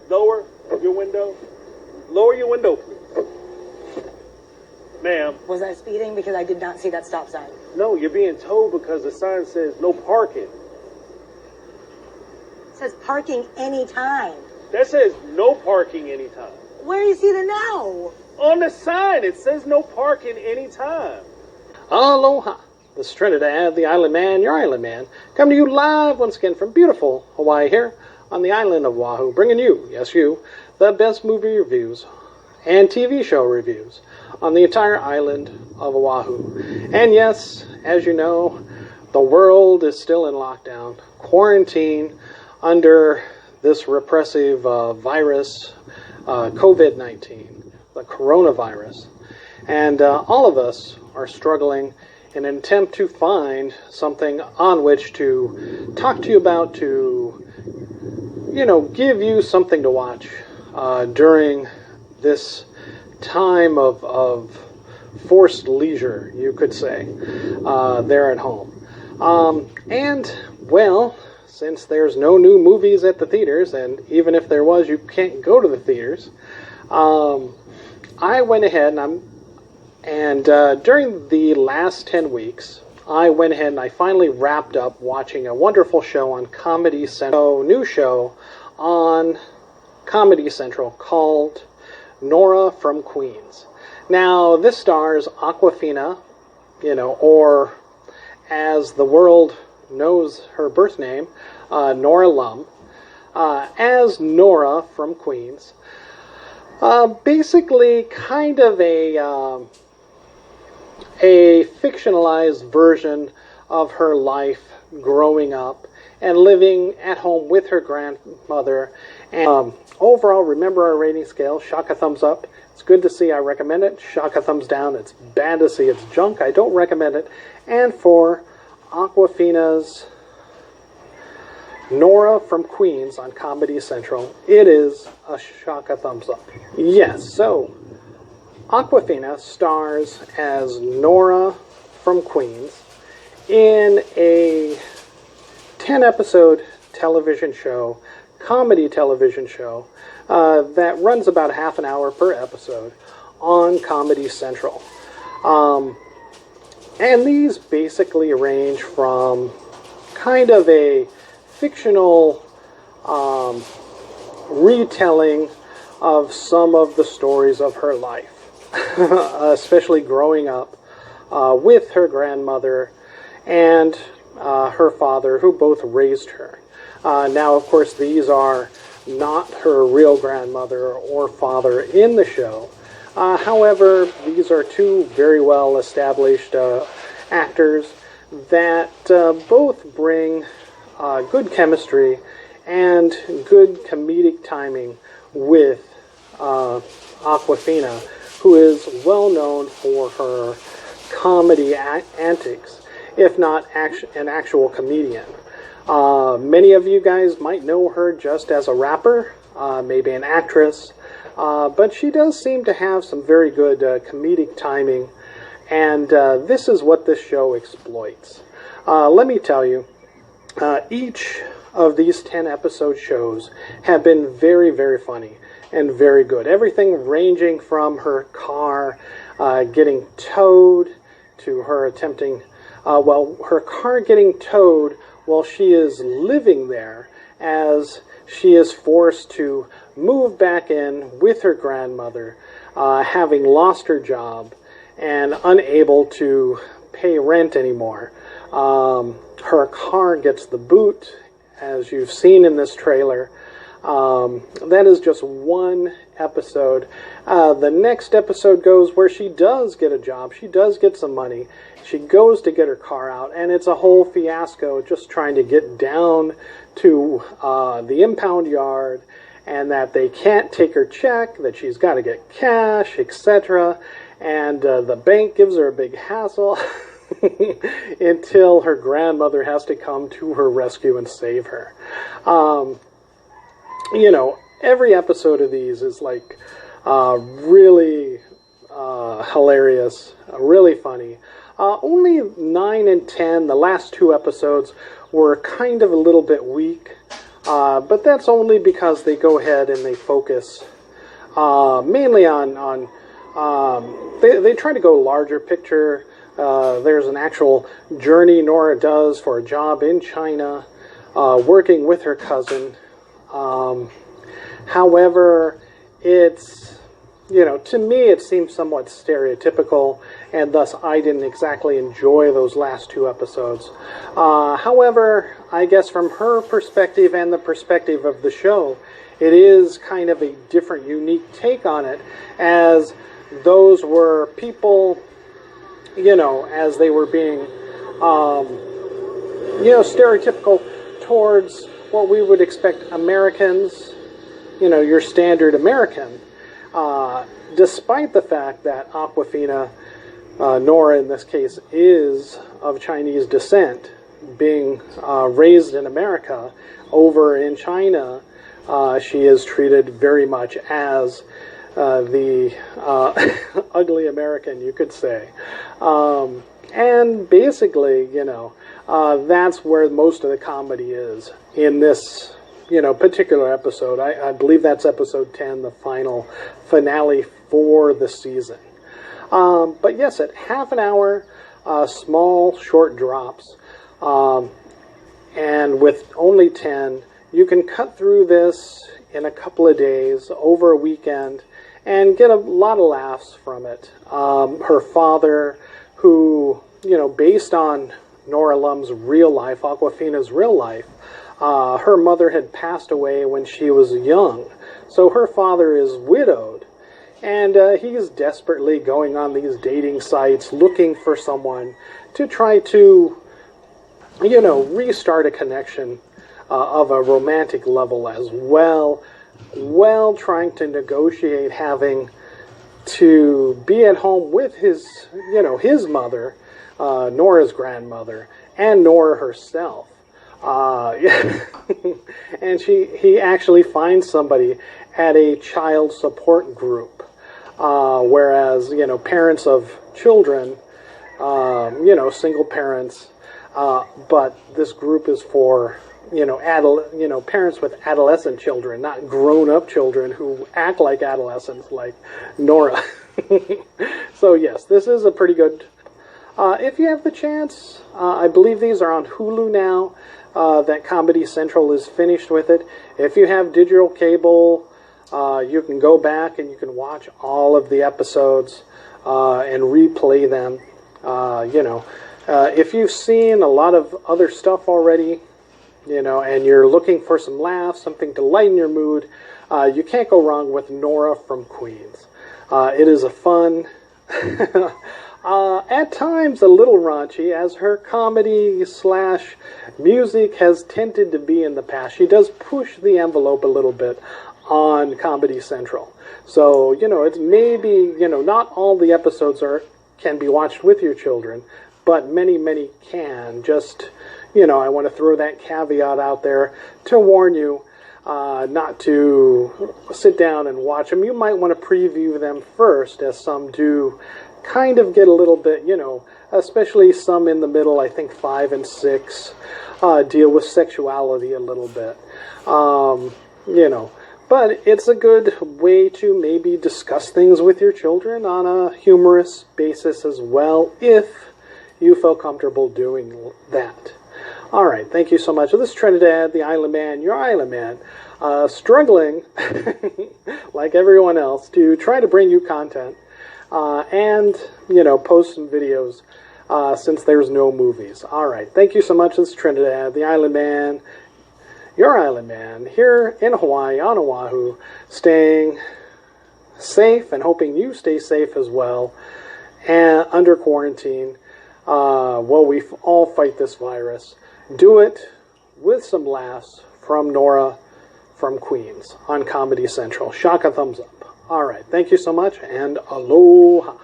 lower your window? Lower your window, please. Ma'am. Was I speeding because I did not see that stop sign? No, you're being towed because the sign says no parking. It says parking anytime. That says no parking anytime. Where do you see the no? On the sign, it says no parking anytime. Aloha. This is Trinidad, the Island Man, your Island Man, coming to you live once again from beautiful Hawaii here on the island of Oahu, bringing you, yes you, the best movie reviews and TV show reviews on the entire island of Oahu. And yes, as you know, the world is still in lockdown, quarantine under this repressive virus, COVID-19, the coronavirus. And all of us are struggling in an attempt to find something on which to talk to you about, to, give you something to watch during this time of forced leisure, you could say, there at home. And, well, since there's no new movies at the theaters, and even if there was, you can't go to the theaters, I went ahead and during the last 10 weeks, I went ahead and I finally wrapped up watching a wonderful show on Comedy Central, new show on Comedy Central called Nora From Queens. Now, this stars Awkwafina, or as the world knows her birth name, Nora Lum, as Nora From Queens. Basically, kind of a fictionalized version of her life growing up and living at home with her grandmother. And overall, remember our rating scale, shock a thumbs up. It's good to see, I recommend it. Shock a thumbs down, it's bad to see, it's junk, I don't recommend it. And for Awkwafina's Nora From Queens on Comedy Central, it is a shock a thumbs up. Yes, so Awkwafina stars as Nora From Queens in a 10-episode television show, comedy television show, that runs about half an hour per episode on Comedy Central. And these basically range from kind of a fictional retelling of some of the stories of her life. Especially growing up with her grandmother and her father, who both raised her. Now, of course, these are not her real grandmother or father in the show. However, these are two very well established actors that both bring good chemistry and good comedic timing with Awkwafina, who is well known for her comedy antics, if not an actual comedian. Many of you guys might know her just as a rapper, maybe an actress, but she does seem to have some very good comedic timing, and this is what this show exploits. Let me tell you, each of these 10-episode shows have been very, very funny and very good. Everything ranging from her car getting towed to her attempting, her car getting towed while she is living there as she is forced to move back in with her grandmother, having lost her job and unable to pay rent anymore. Her car gets the boot, as you've seen in this trailer. That is just one episode. The next episode goes where she does get a job. She does get some money. She goes to get her car out, and it's a whole fiasco just trying to get down to the impound yard, and that they can't take her check, that she's got to get cash, etc. And the bank gives her a big hassle until her grandmother has to come to her rescue and save her. Every episode of these is like really hilarious, really funny. Only 9 and 10, the last two episodes, were kind of a little bit weak. But that's only because they go ahead and they focus mainly on they try to go larger picture. There's an actual journey Nora does for a job in China, working with her cousin. However, it's, to me it seems somewhat stereotypical, and thus I didn't exactly enjoy those last 2 episodes. However, I guess from her perspective and the perspective of the show, it is kind of a different, unique take on it, as those were people, as they were being, stereotypical towards what we would expect Americans, your standard American, despite the fact that Awkwafina, Nora in this case, is of Chinese descent, being raised in America. Over in China, she is treated very much as the ugly American, you could say. And basically, that's where most of the comedy is in this, particular episode. I believe that's episode 10, the final finale for the season. But yes, at half an hour, small, short drops, and with only 10, you can cut through this in a couple of days, over a weekend, and get a lot of laughs from it. Her father, who, based on Nora Lum's real life, Awkwafina's real life, her mother had passed away when she was young. So her father is widowed, and he's desperately going on these dating sites, looking for someone to try to, restart a connection of a romantic level as well, while trying to negotiate having to be at home with his, his mother, Nora's grandmother, and Nora herself. And he actually finds somebody at a child support group, whereas, parents of children, single parents, but this group is for, parents with adolescent children, not grown-up children who act like adolescents like Nora. So yes, this is a pretty good, if you have the chance, I believe these are on Hulu now, that Comedy Central is finished with it. If you have digital cable, you can go back and you can watch all of the episodes and replay them. If you've seen a lot of other stuff already, and you're looking for some laughs, something to lighten your mood, you can't go wrong with Nora from Queens. It is a fun, at times a little raunchy, as her comedy/music has tended to be in the past. She does push the envelope a little bit on Comedy Central. So, it's maybe, not all the episodes can be watched with your children, but many, many can. Just, I want to throw that caveat out there to warn you not to sit down and watch them. You might want to preview them first, as some do kind of get a little bit, especially some in the middle, I think 5 and 6, deal with sexuality a little bit. But it's a good way to maybe discuss things with your children on a humorous basis as well, if you feel comfortable doing that. All right, thank you so much. This is Trinidad, the Island Man, your Island Man, struggling, like everyone else, to try to bring you content and, post some videos since there's no movies. All right, thank you so much. This is Trinidad, the Island Man, your Island Man, here in Hawaii, on Oahu, staying safe and hoping you stay safe as well, and under quarantine, while we all fight this virus. Do it with some laughs from Nora from Queens on Comedy Central. Shock a thumbs up. All right, thank you so much, and aloha.